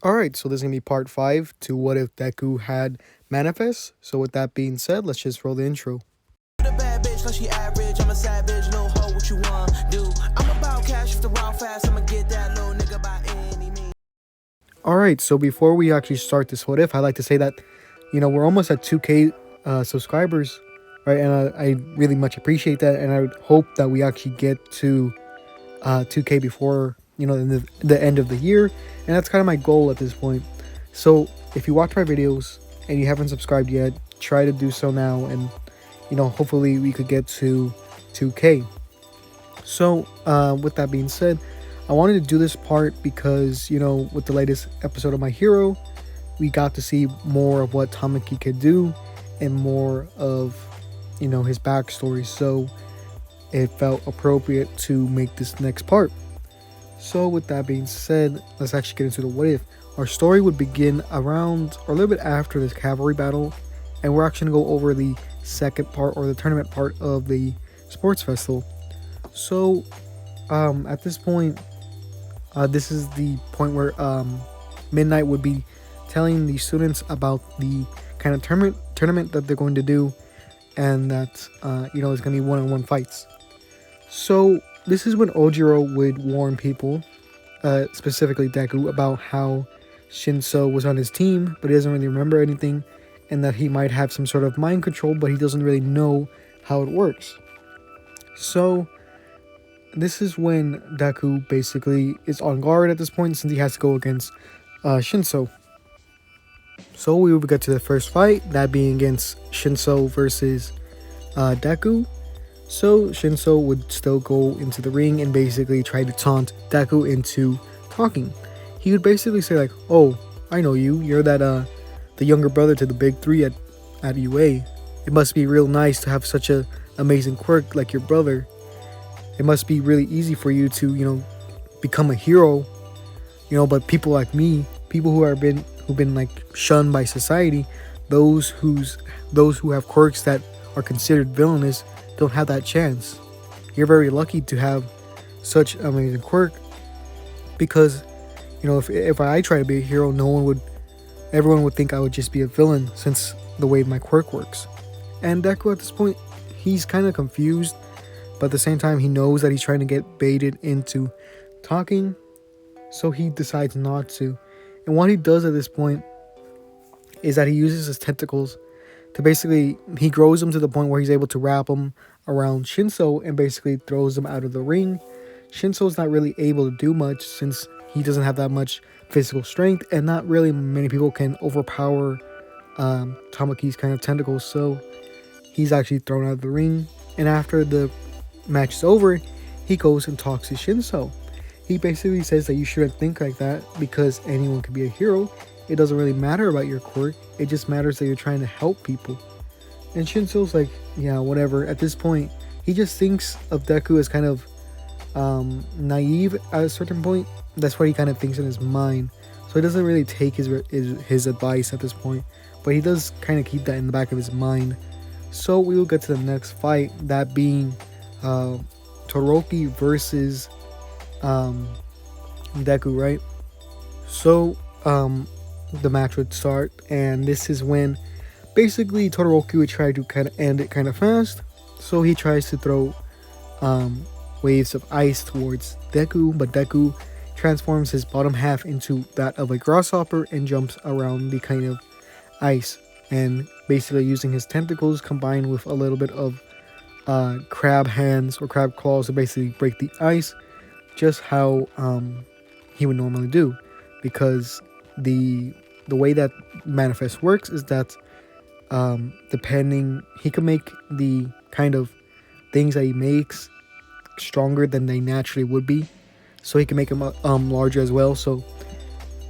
Alright, so this is going to be part 5 to what if Deku had manifest. So with that being said, let's just roll the intro. The bad bitch, like she average. I'm a savage, little hoe, what you want do? I'm about cash if the raw fast. I'ma get that little nigga by any means. Alright, so before we actually start this what if, I'd like to say that, we're almost at 2K subscribers, right? And I really much appreciate that. And I would hope that we actually get to 2K before, the end of the year. And that's kind of my goal at this point. So if you watch my videos and you haven't subscribed yet, try to do so now. And, hopefully we could get to 2K. So with that being said, I wanted to do this part because, with the latest episode of My Hero, we got to see more of what Tamaki could do and more of, his backstory. So it felt appropriate to make this next part. So with that being said, let's actually get into the what if. Our story would begin around or a little bit after this cavalry battle, and we're actually going to go over the second part or the tournament part of the sports festival. So at this point, this is the point where Midnight would be telling the students about the kind of tournament that they're going to do, and that it's going to be one-on-one fights. So this is when Ojiro would warn people, specifically Deku, about how Shinso was on his team, but he doesn't really remember anything, and that he might have some sort of mind control, but he doesn't really know how it works. So this is when Deku basically is on guard at this point, since he has to go against Shinso. So we will get to the first fight, that being against Shinso versus Deku. So Shinso would still go into the ring and basically try to taunt Deku into talking. He would basically say like, "Oh, I know you. You're that the younger brother to the big three at UA. It must be real nice to have such a amazing quirk like your brother. It must be really easy for you to, become a hero. But people like me, people who've been like shunned by society, those who have quirks that are considered villainous, don't have that chance. You're very lucky to have such amazing quirk, because if I try to be a hero, everyone would think I would just be a villain, since the way my quirk works." And Deku at this point, he's kind of confused, but at the same time he knows that he's trying to get baited into talking, so he decides not to. And what he does at this point is that he uses his tentacles to basically, he grows them to the point where he's able to wrap them around Shinso and basically throws them out of the ring. Shinso's not really able to do much, since he doesn't have that much physical strength, and not really many people can overpower Tamaki's kind of tentacles, so he's actually thrown out of the ring. And after the match is over, he goes and talks to Shinso. He basically says that you shouldn't think like that, because anyone can be a hero. It doesn't really matter about your quirk, it just matters that you're trying to help people. And Shinso's like, yeah, whatever. At this point, he just thinks of Deku as kind of naive at a certain point. That's what he kind of thinks in his mind. So he doesn't really take his advice at this point, but he does kind of keep that in the back of his mind. So we will get to the next fight, that being Todoroki versus Deku, right? So the match would start, and this is when basically Todoroki would try to kind of end it kind of fast. So he tries to throw waves of ice towards Deku, but Deku transforms his bottom half into that of a grasshopper and jumps around the kind of ice, and basically using his tentacles combined with a little bit of crab hands or crab claws to basically break the ice, just how he would normally do. Because the way that manifest works is that depending, he can make the kind of things that he makes stronger than they naturally would be, so he can make them larger as well. So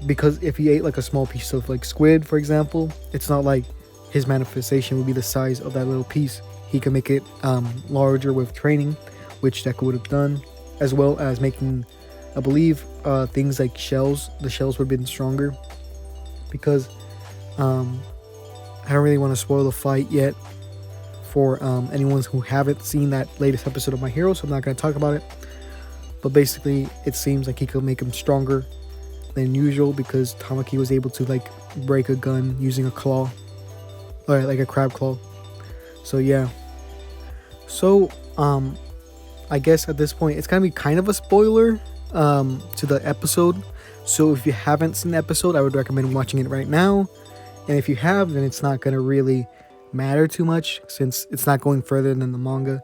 because if he ate like a small piece of like squid, for example, it's not like his manifestation would be the size of that little piece. He can make it larger with training, which Deku would have done, as well as making, I believe, things like shells. The shells would have been stronger, because I don't really want to spoil the fight yet for anyone who haven't seen that latest episode of My Hero, so I'm not going to talk about it. But basically, it seems like he could make him stronger than usual because Tamaki was able to like break a gun using a claw, or like a crab claw. So yeah. So I guess at this point it's gonna be kind of a spoiler to the episode. So if you haven't seen the episode, I would recommend watching it right now. And if you have, then it's not gonna really matter too much since it's not going further than the manga.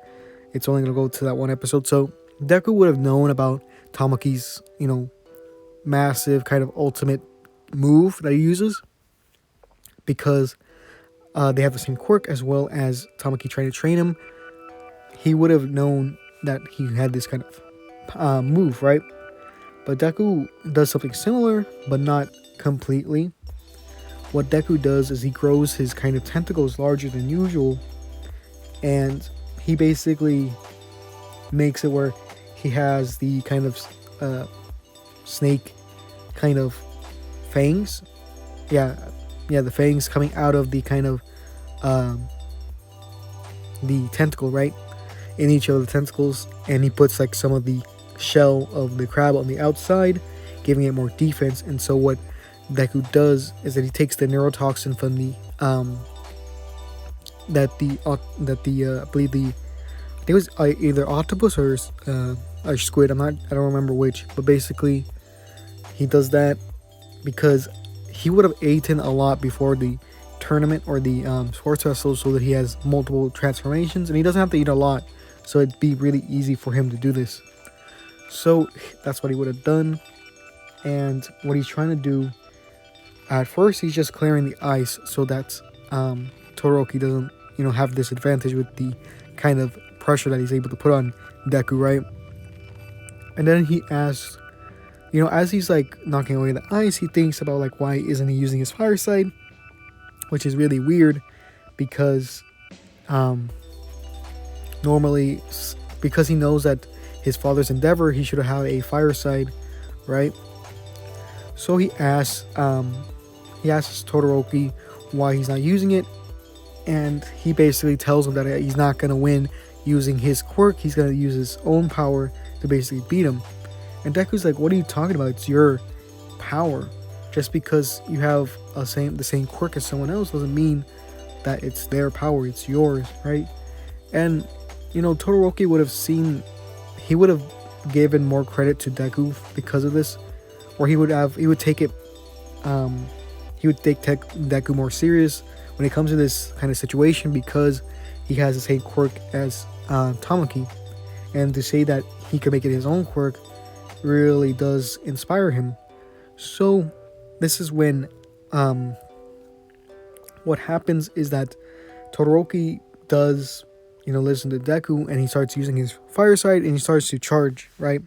It's only gonna go to that one episode. So Deku would have known about Tamaki's, massive kind of ultimate move that he uses because they have the same quirk, as well as Tamaki trying to train him. He would have known that he had this kind of move, right? But Deku does something similar, but not completely. What Deku does is he grows his kind of tentacles larger than usual, and he basically makes it where he has the kind of snake kind of fangs. Yeah, the fangs coming out of the kind of the tentacle, right? In each of the tentacles, and he puts like some of the shell of the crab on the outside, giving it more defense. And so what Deku does is that he takes the neurotoxin from the I believe I think it was either octopus or squid. I don't remember which, but basically he does that because he would have eaten a lot before the tournament or the sports festival, so that he has multiple transformations, and he doesn't have to eat a lot, so it'd be really easy for him to do this. So that's what he would have done. And what he's trying to do at first, he's just clearing the ice so that Todoroki doesn't have this advantage with the kind of pressure that he's able to put on Deku, right? And then he asks, as he's like knocking away the ice, he thinks about like, why isn't he using his fire side, which is really weird because normally, because he knows that his father's endeavor, he should have a fire side, right? So he asks Todoroki why he's not using it, and he basically tells him that he's not going to win using his quirk. He's going to use his own power to basically beat him. And Deku's like, what are you talking about? It's your power. Just because you have the same quirk as someone else doesn't mean that it's their power. It's yours, right? And Todoroki would have given more credit to Deku because of this, or he would take Deku more serious when it comes to this kind of situation, because he has the same quirk as Tamaki, and to say that he could make it his own quirk really does inspire him. So this is when what happens is that Todoroki does listen to Deku, and he starts using his fire side, and he starts to charge, right?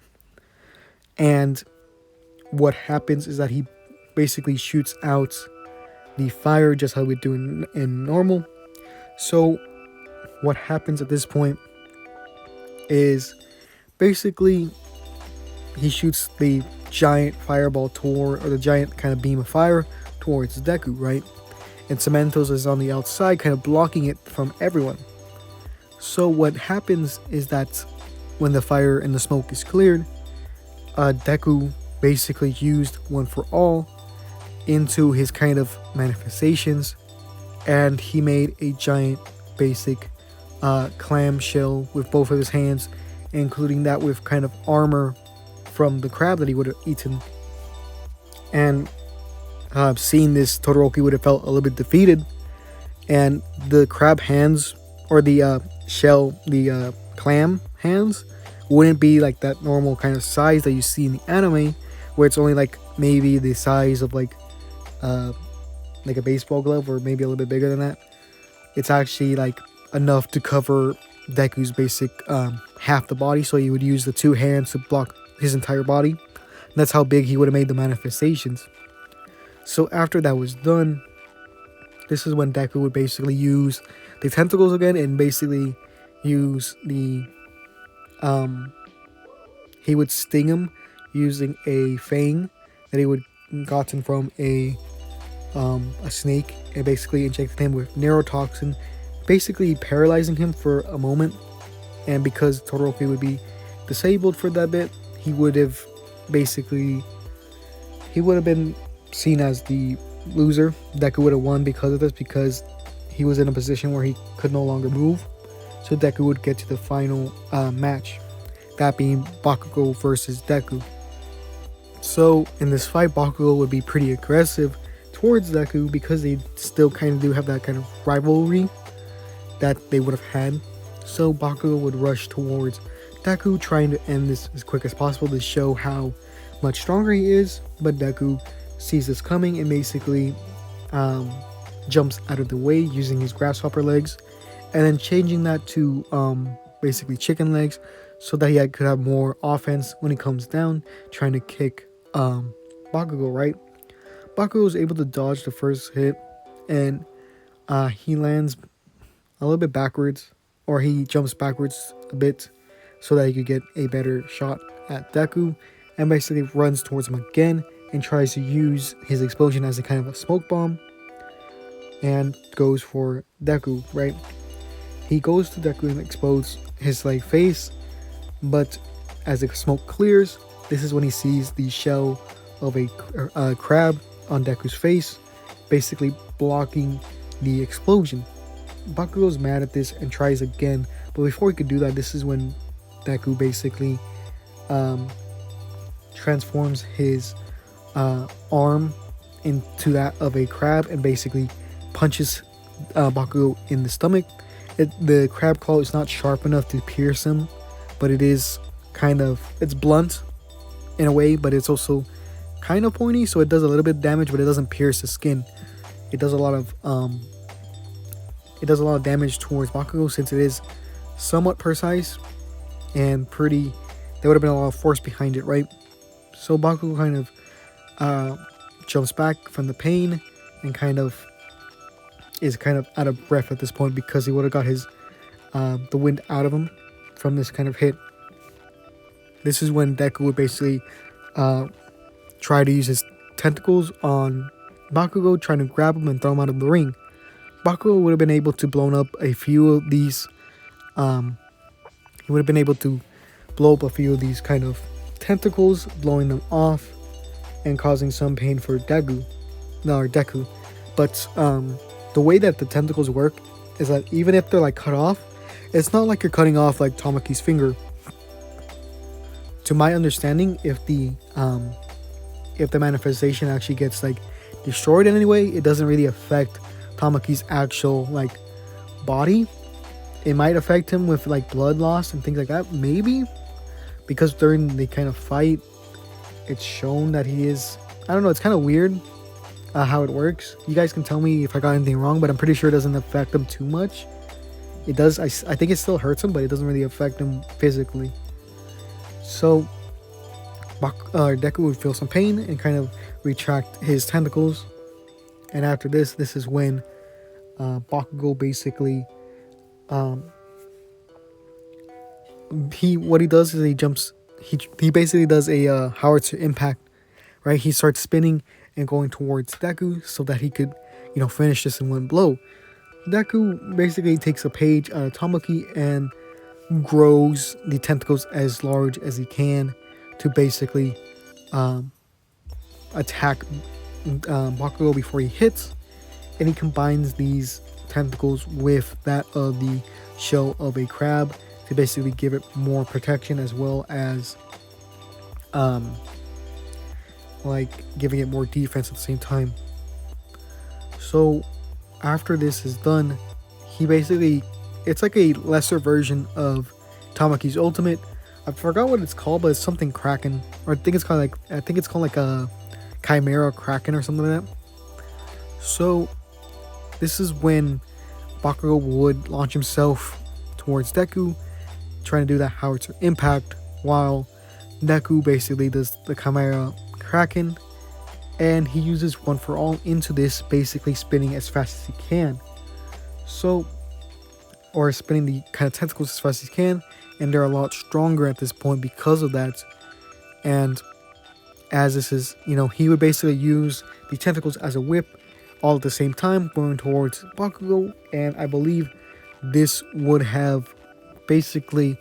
And what happens is that he basically shoots out the fire just how we do in normal. So what happens at this point is basically he shoots the giant fireball or the giant kind of beam of fire towards Deku, right? And Cementos is on the outside, kind of blocking it from everyone. So what happens is that when the fire and the smoke is cleared, Deku basically used One for All into his kind of manifestations, and he made a giant basic clam shell with both of his hands, including that with kind of armor from the crab that he would have eaten. And seeing this, Todoroki would have felt a little bit defeated, and the crab hands, or the clam hands, wouldn't be like that normal kind of size that you see in the anime, where it's only like maybe the size of like a baseball glove, or maybe a little bit bigger than that. It's actually like enough to cover Deku's basic half the body, so he would use the two hands to block his entire body. And that's how big he would have made the manifestations. So after that was done, this is when Deku would basically use the tentacles again, and basically use the he would sting him using a fang that he would gotten from a snake, and basically injected him with neurotoxin, basically paralyzing him for a moment. And because Todoroki would be disabled for that bit, he would he would have been seen as the loser. Deku would have won because of this, because he was in a position where he could no longer move. So Deku would get to the final match, that being Bakugo versus Deku. So in this fight, Bakugo would be pretty aggressive towards Deku because they still kind of do have that kind of rivalry that they would have had. So Bakugo would rush towards Deku, trying to end this as quick as possible to show how much stronger he is. But Deku sees this coming and basically jumps out of the way using his grasshopper legs, and then changing that to basically chicken legs, so that he could have more offense when he comes down trying to kick Bakugo, right? Bakugo is able to dodge the first hit, and he lands a little bit backwards, or he jumps backwards a bit so that he could get a better shot at Deku, and basically runs towards him again and tries to use his explosion as a kind of a smoke bomb and goes for Deku, right? He goes to Deku and explodes his like face, but as the smoke clears, this is when he sees the shell of a crab on Deku's face, basically blocking the explosion. Bakugo's mad at this and tries again, but before he could do that, this is when Deku basically transforms his arm into that of a crab and basically punches Bakugo in the stomach. The crab claw is not sharp enough to pierce him, but it is it's blunt in a way, but it's also kind of pointy, so it does a little bit of damage, but it doesn't pierce the skin. It does a lot of damage towards Bakugo, since it is somewhat precise and pretty. There would have been a lot of force behind it, right? So Bakugo kind of jumps back from the pain and is out of breath at this point, because he would have got his the wind out of him from this kind of hit. This is when Deku would basically try to use his tentacles on Bakugo, trying to grab him and throw him out of the ring. Bakugo would have been able to blow up a few of these. He would have been able to blow up a few of these kind of tentacles, blowing them off and causing some pain for Deku. But the way that the tentacles work is that even if they're like cut off, it's not like you're cutting off like Tamaki's finger. To my understanding, if the manifestation actually gets like destroyed in any way, it doesn't really affect Tamaki's actual like body. It might affect him with like blood loss and things like that, maybe, because during the kind of fight, it's shown that he is, I don't know, it's kind of weird how it works. You guys can tell me if I got anything wrong, but I'm pretty sure it doesn't affect him too much. It does, I think it still hurts him, but it doesn't really affect him physically. So Deku would feel some pain and kind of retract his tentacles. And after this is when Bakugo basically what he does is he basically does a howitzer impact, right? He starts spinning and going towards Deku so that he could, finish this in one blow. Deku basically takes a page out of Tamaki and grows the tentacles as large as he can to basically attack Bakugo before he hits, and he combines these tentacles with that of the shell of a crab to basically give it more protection, as well as giving it more defense at the same time. So after this is done, he basically, it's like a lesser version of Tamaki's ultimate. I forgot what it's called, but it's something Kraken, or I think it's called like a Chimera Kraken or something like that. So this is when Bakugo would launch himself towards Deku, trying to do that howitzer impact, while Deku basically does the Chimera Kraken, and he uses One for All into this, basically spinning as fast as he can. Or spinning the kind of tentacles as fast as he can, and they're a lot stronger at this point because of that. And as this is, he would basically use the tentacles as a whip all at the same time, going towards Bakugo, and I believe this would have basically,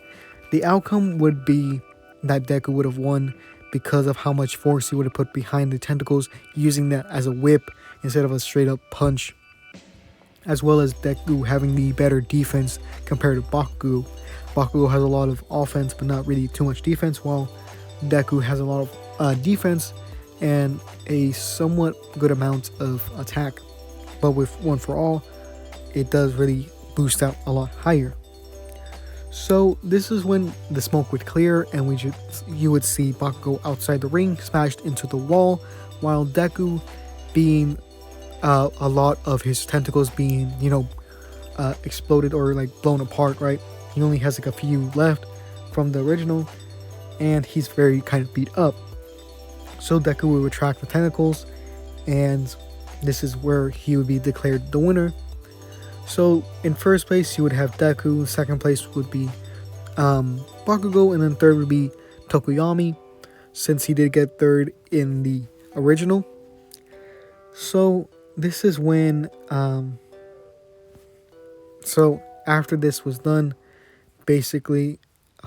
the outcome would be that Deku would have won because of how much force he would have put behind the tentacles, using that as a whip instead of a straight up punch. As well as Deku having the better defense compared to Bakugo. Bakugo has a lot of offense but not really too much defense, while Deku has a lot of defense and a somewhat good amount of attack. But with One For All, it does really boost out a lot higher. So this is when the smoke would clear and you would see Bakugo outside the ring smashed into the wall, while Deku being a lot of his tentacles being, exploded or like blown apart, right? He only has like a few left from the original, and he's very kind of beat up. So Deku would retract the tentacles, and this is where he would be declared the winner. So in first place you would have Deku, second place would be Bakugo, and then third would be Tokoyami, since he did get third in the original. So this is when so after this was done, basically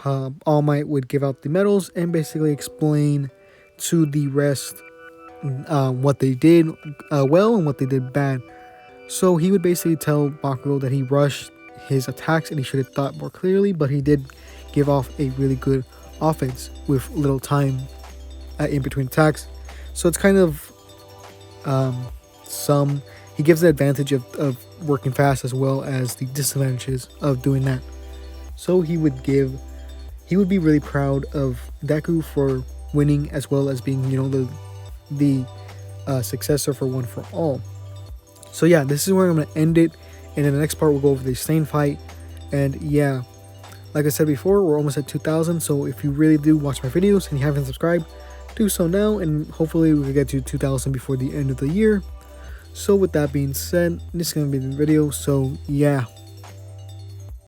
All Might would give out the medals and basically explain to the rest what they did well and what they did bad. So he would basically tell Bakugo that he rushed his attacks and he should have thought more clearly, but he did give off a really good offense with little time in between attacks. So it's kind of he gives the advantage of working fast as well as the disadvantages of doing that. So he would be really proud of Deku for winning, as well as being, the successor for One For All. So yeah, this is where I'm going to end it, and in the next part we'll go over the Stain fight. And yeah, like I said before, we're almost at 2,000, so if you really do watch my videos and you haven't subscribed, do so now, and hopefully we can get to 2,000 before the end of the year. So with that being said, this is going to be the video, so yeah.